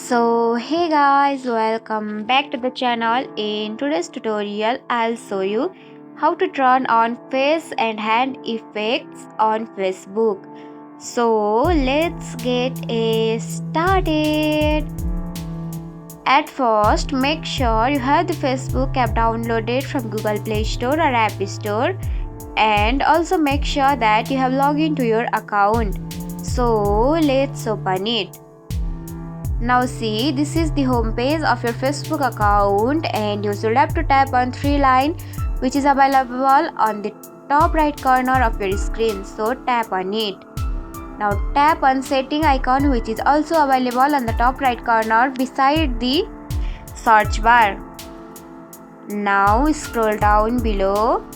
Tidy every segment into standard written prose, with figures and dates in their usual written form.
So hey guys, welcome back to the channel. In today's tutorial I'll show you how to turn on face and hand effects on Facebook. So let's get started. At first, make sure you have the Facebook app downloaded from Google Play Store or App Store, and also make sure that you have logged into your account. So let's open it. Now see, this is the home page of your Facebook account, and you should have to tap on three line which is available on the top right corner of your screen. So tap on it. Now tap on setting icon which is also available on the top right corner beside the search bar. Now scroll down below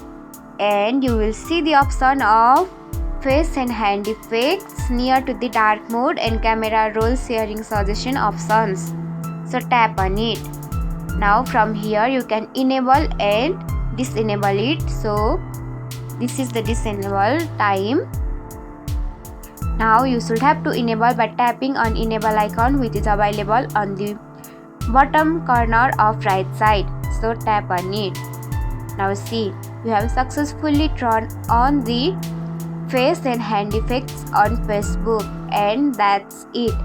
and you will see the option of face and hand effects near to the dark mode and camera roll sharing suggestion options. So tap on it. Now from here you can enable and disable it. So this is the disable time. Now you should have to enable by tapping on enable icon which is available on the bottom corner of right side. So tap on it. Now see, you have successfully turned on the face and hand effects on Facebook, and that's it.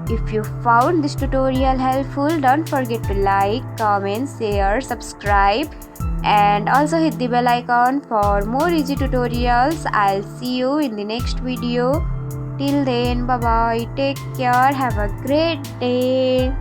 If you found this tutorial helpful, don't forget to like, comment, share, subscribe, and also hit the bell icon for more easy tutorials. I'll see you in the next video. Till then, bye bye, take care, have a great day.